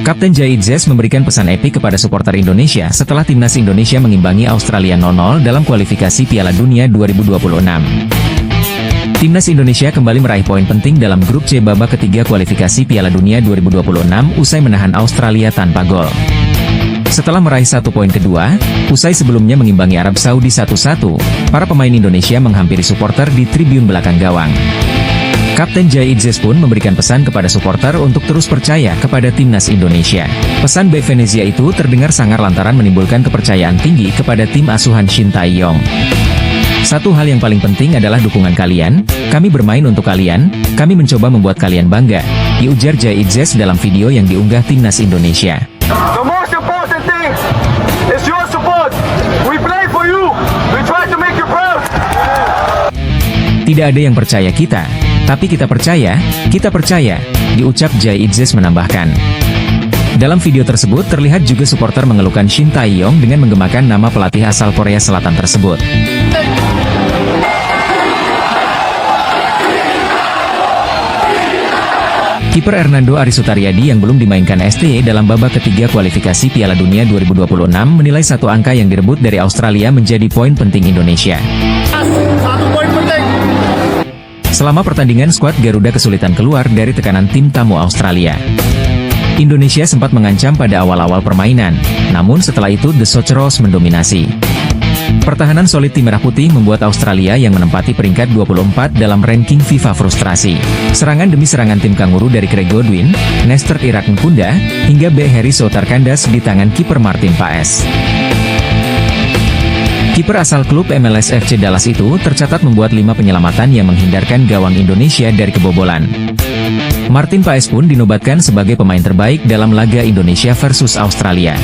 Kapten Jaitzes memberikan pesan epik kepada supporter Indonesia setelah timnas Indonesia mengimbangi Australia 0-0 dalam kualifikasi Piala Dunia 2026. Timnas Indonesia kembali meraih poin penting dalam grup C babak ketiga kualifikasi Piala Dunia 2026 usai menahan Australia tanpa gol. Setelah meraih 1 poin kedua, usai sebelumnya mengimbangi Arab Saudi 1-1, para pemain Indonesia menghampiri supporter di tribun belakang gawang. Kapten Jaitzes pun memberikan pesan kepada supporter untuk terus percaya kepada timnas Indonesia. Pesan Bek Venezia itu terdengar sangar lantaran menimbulkan kepercayaan tinggi kepada tim asuhan Shin Tae-yong. Satu hal yang paling penting adalah dukungan kalian, kami bermain untuk kalian, kami mencoba membuat kalian bangga, diujar Jaitzes dalam video yang diunggah timnas Indonesia. The most important thing is your support. We play for you. We try to make you proud. Tidak ada yang percaya kita, tapi kita percaya, diucap Jaitzes menambahkan. Dalam video tersebut terlihat juga supporter mengeluhkan Shin Tae-yong dengan menggemakan nama pelatih asal Korea Selatan tersebut. Kiper Hernando Arisutaryadi yang belum dimainkan STY dalam babak ketiga kualifikasi Piala Dunia 2026 menilai satu angka yang direbut dari Australia menjadi poin penting Indonesia. Satu poin penting. Selama pertandingan, skuad Garuda kesulitan keluar dari tekanan tim tamu Australia. Indonesia sempat mengancam pada awal-awal permainan, namun setelah itu The Socceroos mendominasi. Pertahanan solid tim Merah Putih membuat Australia yang menempati peringkat 24 dalam ranking FIFA frustrasi. Serangan demi serangan tim Kanguru dari Craig Godwin, Nestor Irak Nkunda, hingga B. Harry Soutar kandas di tangan kiper Martin Paes. Kiper asal klub MLS FC Dallas itu tercatat membuat 5 penyelamatan yang menghindarkan gawang Indonesia dari kebobolan. Martin Paes pun dinobatkan sebagai pemain terbaik dalam laga Indonesia versus Australia.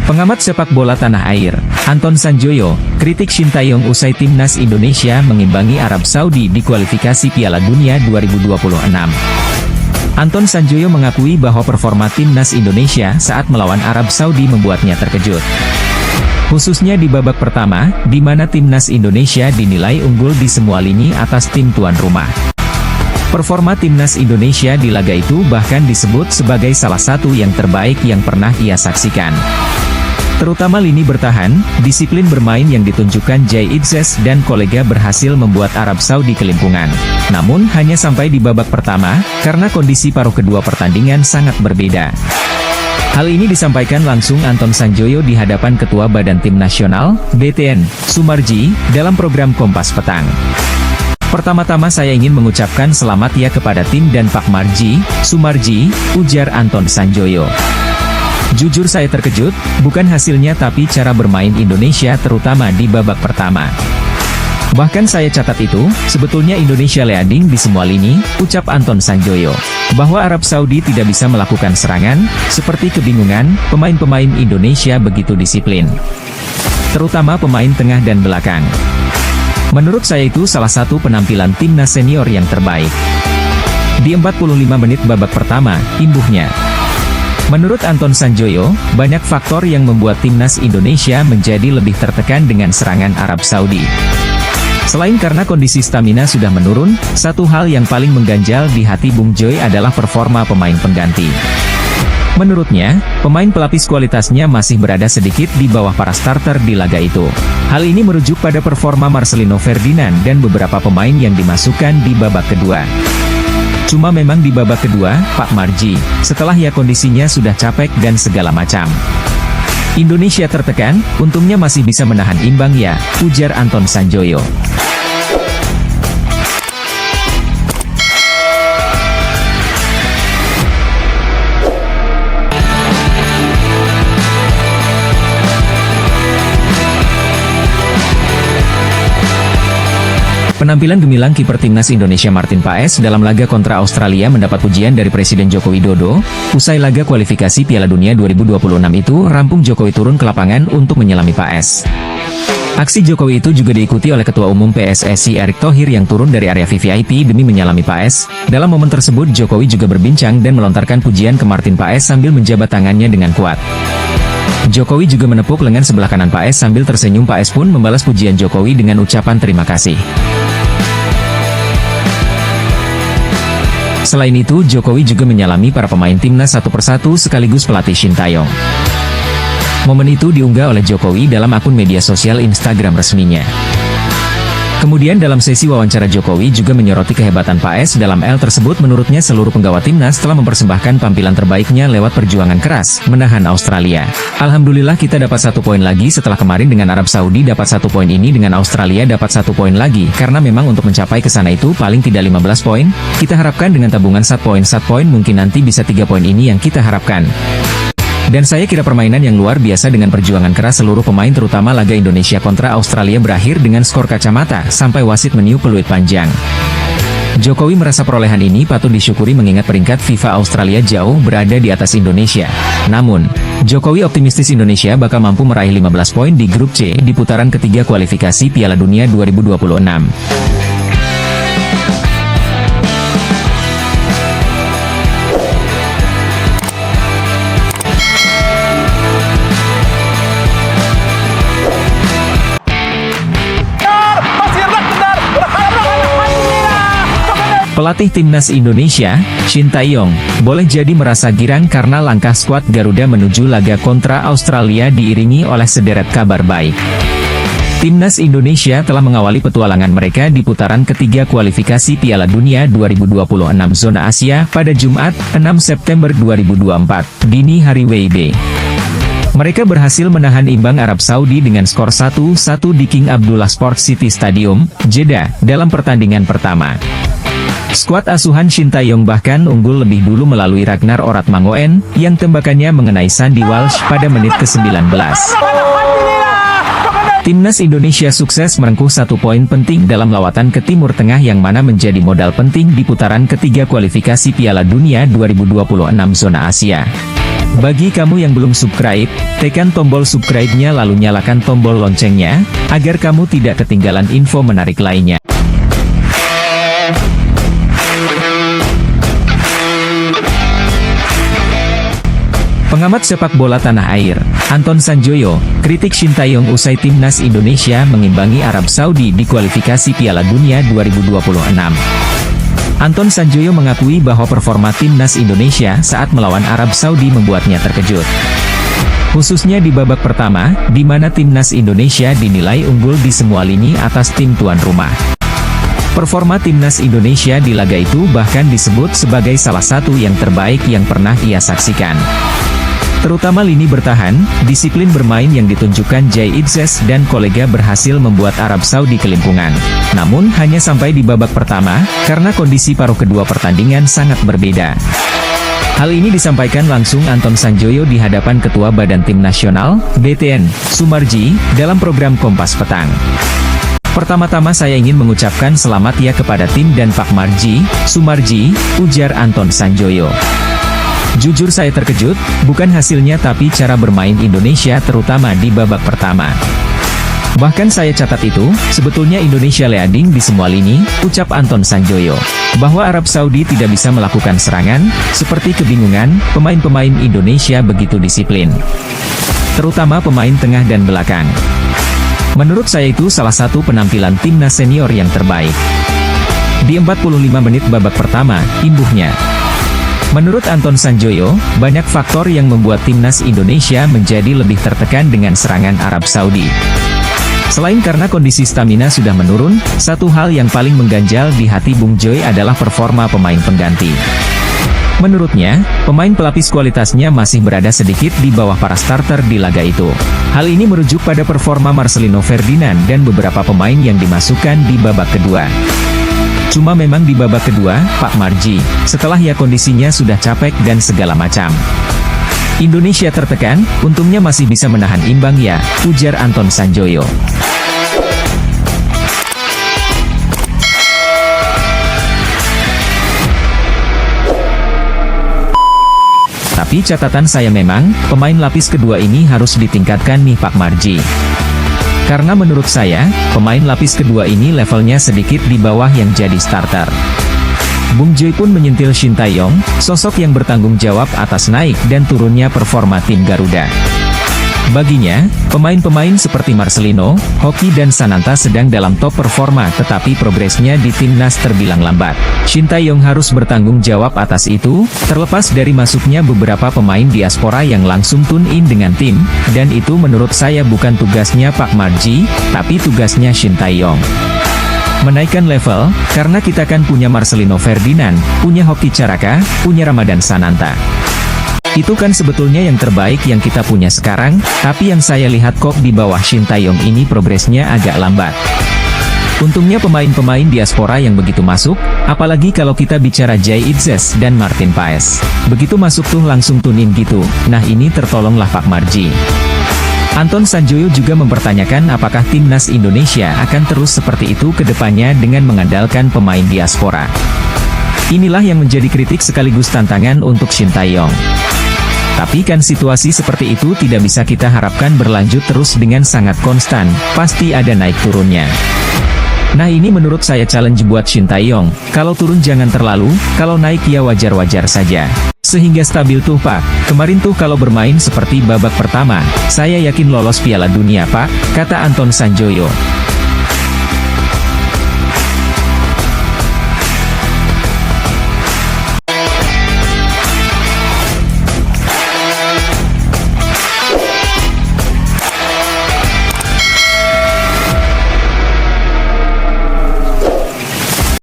Pengamat sepak bola tanah air, Anton Sanjoyo, kritik Shin Tae-yong usai timnas Indonesia mengimbangi Arab Saudi di kualifikasi Piala Dunia 2026. Anton Sanjoyo mengakui bahwa performa timnas Indonesia saat melawan Arab Saudi membuatnya terkejut. Khususnya di babak pertama, di mana timnas Indonesia dinilai unggul di semua lini atas tim tuan rumah. Performa timnas Indonesia di laga itu bahkan disebut sebagai salah satu yang terbaik yang pernah ia saksikan. Terutama lini bertahan, disiplin bermain yang ditunjukkan Jaitzes dan kolega berhasil membuat Arab Saudi kelimpungan. Namun hanya sampai di babak pertama, karena kondisi paruh kedua pertandingan sangat berbeda. Hal ini disampaikan langsung Anton Sanjoyo di hadapan Ketua Badan Tim Nasional, BTN, Sumarji, dalam program Kompas Petang. Pertama-tama saya ingin mengucapkan selamat ya kepada tim dan Pak Marji, Sumarji, ujar Anton Sanjoyo. Jujur saya terkejut, bukan hasilnya tapi cara bermain Indonesia terutama di babak pertama. Bahkan saya catat itu, sebetulnya Indonesia leading di semua lini, ucap Anton Sanjoyo. Bahwa Arab Saudi tidak bisa melakukan serangan, seperti kebingungan, pemain-pemain Indonesia begitu disiplin. Terutama pemain tengah dan belakang. Menurut saya itu salah satu penampilan timnas senior yang terbaik. Di 45 menit babak pertama, imbuhnya. Menurut Anton Sanjoyo, banyak faktor yang membuat timnas Indonesia menjadi lebih tertekan dengan serangan Arab Saudi. Selain karena kondisi stamina sudah menurun, satu hal yang paling mengganjal di hati Bung Joy adalah performa pemain pengganti. Menurutnya, pemain pelapis kualitasnya masih berada sedikit di bawah para starter di laga itu. Hal ini merujuk pada performa Marcelino Ferdinand dan beberapa pemain yang dimasukkan di babak kedua. Cuma memang di babak kedua, Pak Marji, setelah ya kondisinya sudah capek dan segala macam. Indonesia tertekan, untungnya masih bisa menahan imbang ya, ujar Anton Sanjoyo. Penampilan gemilang kiper timnas Indonesia Martin Paes dalam laga kontra Australia mendapat pujian dari Presiden Joko Widodo. Usai laga kualifikasi Piala Dunia 2026 itu, rampung Jokowi turun ke lapangan untuk menyelami Paes. Aksi Jokowi itu juga diikuti oleh Ketua Umum PSSI Erick Thohir yang turun dari area VVIP demi menyalami Paes. Dalam momen tersebut Jokowi juga berbincang dan melontarkan pujian ke Martin Paes sambil menjabat tangannya dengan kuat. Jokowi juga menepuk lengan sebelah kanan Paes sambil tersenyum. Paes pun membalas pujian Jokowi dengan ucapan terima kasih. Selain itu, Jokowi juga menyalami para pemain timnas satu persatu sekaligus pelatih Shin Tae-yong. Momen itu diunggah oleh Jokowi dalam akun media sosial Instagram resminya. Kemudian dalam sesi wawancara Jokowi juga menyoroti kehebatan Paes dalam L tersebut. Menurutnya seluruh penggawa timnas telah mempersembahkan tampilan terbaiknya lewat perjuangan keras, menahan Australia. Alhamdulillah kita dapat 1 poin lagi setelah kemarin dengan Arab Saudi dapat 1 poin, ini dengan Australia dapat 1 poin lagi, karena memang untuk mencapai ke sana itu paling tidak 15 poin, kita harapkan dengan tabungan 1 poin mungkin nanti bisa 3 poin, ini yang kita harapkan. Dan saya kira permainan yang luar biasa dengan perjuangan keras seluruh pemain terutama laga Indonesia kontra Australia berakhir dengan skor kacamata sampai wasit meniup peluit panjang. Jokowi merasa perolehan ini patut disyukuri mengingat peringkat FIFA Australia jauh berada di atas Indonesia. Namun, Jokowi optimistis Indonesia bakal mampu meraih 15 poin di grup C di putaran ketiga kualifikasi Piala Dunia 2026. Pelatih Timnas Indonesia, Shin Tae-yong, boleh jadi merasa girang karena langkah skuad Garuda menuju laga kontra Australia diiringi oleh sederet kabar baik. Timnas Indonesia telah mengawali petualangan mereka di putaran ketiga kualifikasi Piala Dunia 2026 zona Asia pada Jumat, 6 September 2024, dini hari WIB. Mereka berhasil menahan imbang Arab Saudi dengan skor 1-1 di King Abdullah Sports City Stadium, Jeddah, dalam pertandingan pertama. Skuad asuhan Shin Tae-yong bahkan unggul lebih dulu melalui Ragnar Oratmangoen, yang tembakannya mengenai Sandy Walsh pada menit ke-19. Timnas Indonesia sukses merengkuh 1 poin penting dalam lawatan ke Timur Tengah yang mana menjadi modal penting di putaran ketiga kualifikasi Piala Dunia 2026 zona Asia. Bagi kamu yang belum subscribe, tekan tombol subscribe-nya lalu nyalakan tombol loncengnya, agar kamu tidak ketinggalan info menarik lainnya. Pengamat sepak bola tanah air, Anton Sanjoyo, kritik Shin Tae-yong usai timnas Indonesia mengimbangi Arab Saudi di kualifikasi Piala Dunia 2026. Anton Sanjoyo mengakui bahwa performa timnas Indonesia saat melawan Arab Saudi membuatnya terkejut. Khususnya di babak pertama, di mana timnas Indonesia dinilai unggul di semua lini atas tim tuan rumah. Performa timnas Indonesia di laga itu bahkan disebut sebagai salah satu yang terbaik yang pernah ia saksikan. Terutama lini bertahan, disiplin bermain yang ditunjukkan Jay Idzes dan kolega berhasil membuat Arab Saudi kelimpungan. Namun hanya sampai di babak pertama, karena kondisi paruh kedua pertandingan sangat berbeda. Hal ini disampaikan langsung Anton Sanjoyo di hadapan Ketua Badan Tim Nasional, BTN, Sumarji, dalam program Kompas Petang. Pertama-tama saya ingin mengucapkan selamat ya kepada tim dan Pak Marji, Sumarji, ujar Anton Sanjoyo. Jujur saya terkejut, bukan hasilnya tapi cara bermain Indonesia terutama di babak pertama. Bahkan saya catat itu, sebetulnya Indonesia leading di semua lini, ucap Anton Sanjoyo. Bahwa Arab Saudi tidak bisa melakukan serangan, seperti kebingungan, pemain-pemain Indonesia begitu disiplin. Terutama pemain tengah dan belakang. Menurut saya itu salah satu penampilan timnas senior yang terbaik. Di 45 menit babak pertama, imbuhnya. Menurut Anton Sanjoyo, banyak faktor yang membuat timnas Indonesia menjadi lebih tertekan dengan serangan Arab Saudi. Selain karena kondisi stamina sudah menurun, satu hal yang paling mengganjal di hati Bung Joy adalah performa pemain pengganti. Menurutnya, pemain pelapis kualitasnya masih berada sedikit di bawah para starter di laga itu. Hal ini merujuk pada performa Marcelino Ferdinand dan beberapa pemain yang dimasukkan di babak kedua. Cuma memang di babak kedua, Pak Marji, setelah ya kondisinya sudah capek dan segala macam. Indonesia tertekan, untungnya masih bisa menahan imbang ya, ujar Anton Sanjoyo. Tapi catatan saya memang, pemain lapis kedua ini harus ditingkatkan nih Pak Marji. Karena menurut saya, pemain lapis kedua ini levelnya sedikit di bawah yang jadi starter. Bung Joy pun menyentil Shin Tae-yong, sosok yang bertanggung jawab atas naik dan turunnya performa tim Garuda. Baginya, pemain-pemain seperti Marcelino, Hoki dan Sananta sedang dalam top performa tetapi progresnya di timnas terbilang lambat. Shin Tae-yong harus bertanggung jawab atas itu, terlepas dari masuknya beberapa pemain diaspora yang langsung tune in dengan tim, dan itu menurut saya bukan tugasnya Pak Marji, tapi tugasnya Shin Tae-yong. Menaikkan level, karena kita kan punya Marcelino Ferdinand, punya Hoki Caraka, punya Ramadan Sananta. Itu kan sebetulnya yang terbaik yang kita punya sekarang, tapi yang saya lihat kok di bawah Shin Tae-yong ini progresnya agak lambat. Untungnya pemain-pemain diaspora yang begitu masuk, apalagi kalau kita bicara Jay Itzes dan Martin Paes. Begitu masuk tuh langsung tune in gitu, nah ini tertolonglah Pak Marji. Anton Sanjoyo juga mempertanyakan apakah timnas Indonesia akan terus seperti itu ke depannya dengan mengandalkan pemain diaspora. Inilah yang menjadi kritik sekaligus tantangan untuk Shin Tae-yong. Tapi kan situasi seperti itu tidak bisa kita harapkan berlanjut terus dengan sangat konstan, pasti ada naik turunnya. Nah ini menurut saya challenge buat Shin Tae-yong, kalau turun jangan terlalu, kalau naik ya wajar-wajar saja. Sehingga stabil tuh Pak, kemarin tuh kalau bermain seperti babak pertama, saya yakin lolos Piala Dunia Pak, kata Anton Sanjoyo.